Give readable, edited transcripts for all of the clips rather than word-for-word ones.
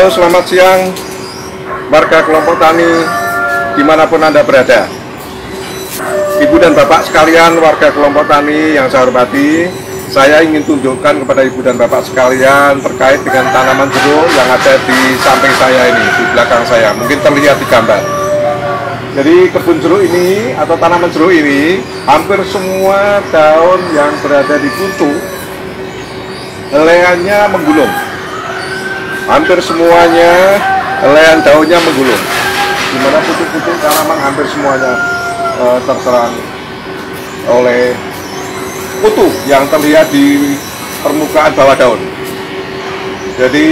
Halo, selamat siang warga kelompok tani dimanapun Anda berada. Ibu dan Bapak sekalian warga kelompok tani yang saya hormati, saya ingin tunjukkan kepada Ibu dan Bapak sekalian terkait dengan tanaman jeruk yang ada di samping saya ini, di belakang saya. Mungkin terlihat di gambar. Jadi kebun jeruk ini atau tanaman jeruk ini, hampir semua daun yang berada di kutu, helaiannya menggulung. Hampir semuanya helaian daunnya menggulung, dimana pucuk-pucuk tanaman hampir semuanya terserang oleh kutu yang terlihat di permukaan bawah daun. Jadi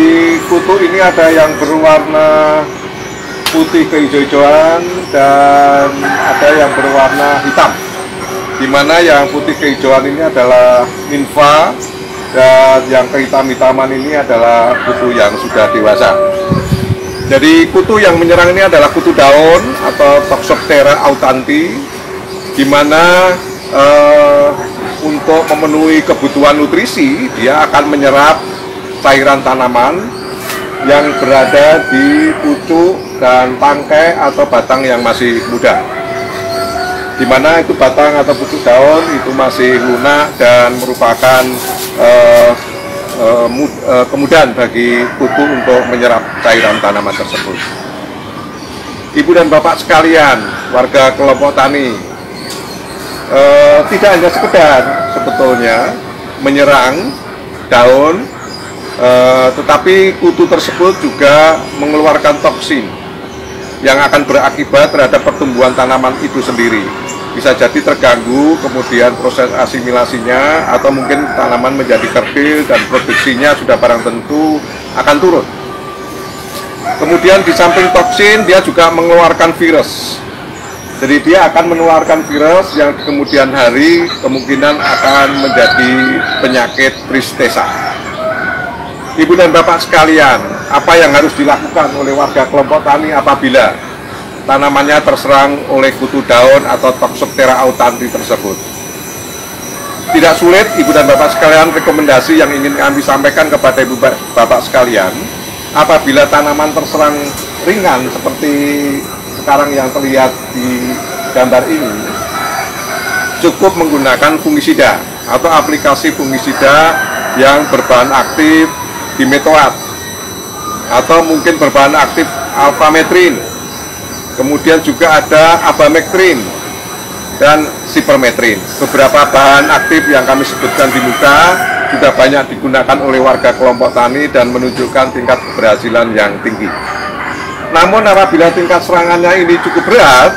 kutu ini ada yang berwarna putih kehijau-hijauan dan ada yang berwarna hitam, dimana yang putih kehijauan ini adalah nimfa dan yang kehitam-hitaman ini adalah kutu yang sudah dewasa. Jadi kutu yang menyerang ini adalah kutu daun atau Toxoptera autanti, di mana untuk memenuhi kebutuhan nutrisi dia akan menyerap cairan tanaman yang berada di pucuk dan tangkai atau batang yang masih muda, di mana itu batang atau pucuk daun itu masih lunak dan merupakan kemudahan bagi kutu untuk menyerap cairan tanaman tersebut. Ibu dan Bapak sekalian, warga kelompok tani, tidak hanya sekedar sebetulnya menyerang daun, tetapi kutu tersebut juga mengeluarkan toksin yang akan berakibat terhadap pertumbuhan tanaman itu sendiri. Bisa jadi terganggu kemudian proses asimilasinya, atau mungkin tanaman menjadi kerdil dan produksinya sudah barang tentu akan turun. Kemudian di samping toksin dia juga mengeluarkan virus. Jadi dia akan mengeluarkan virus yang di kemudian hari kemungkinan akan menjadi penyakit tristesa. Ibu dan Bapak sekalian, apa yang harus dilakukan oleh warga kelompok tani apabila tanamannya terserang oleh kutu daun atau Toxoptera autanti tersebut? Tidak sulit Ibu dan Bapak sekalian, rekomendasi yang ingin kami sampaikan kepada Ibu Bapak sekalian, apabila tanaman terserang ringan seperti sekarang yang terlihat di gambar ini, cukup menggunakan fungisida atau aplikasi fungisida yang berbahan aktif dimetoat atau mungkin berbahan aktif alfametrin. Kemudian juga ada abamektrin dan sipermetrin. Beberapa bahan aktif yang kami sebutkan di muka sudah banyak digunakan oleh warga kelompok tani dan menunjukkan tingkat keberhasilan yang tinggi. Namun apabila tingkat serangannya ini cukup berat,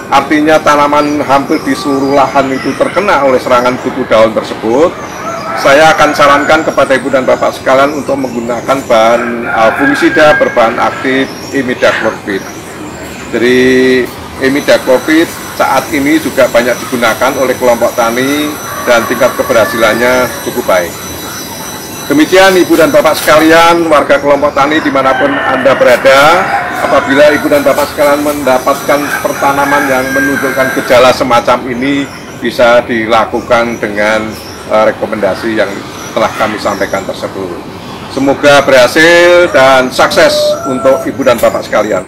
artinya tanaman hampir di seluruh lahan itu terkena oleh serangan kutu daun tersebut, saya akan sarankan kepada Ibu dan Bapak sekalian untuk menggunakan bahan fungisida berbahan aktif imidacloprid. Jadi imidacloprid saat ini juga banyak digunakan oleh kelompok tani dan tingkat keberhasilannya cukup baik. Demikian Ibu dan Bapak sekalian, warga kelompok tani dimanapun Anda berada, apabila Ibu dan Bapak sekalian mendapatkan pertanaman yang menunjukkan gejala semacam ini, bisa dilakukan dengan rekomendasi yang telah kami sampaikan tersebut. Semoga berhasil dan sukses untuk Ibu dan Bapak sekalian.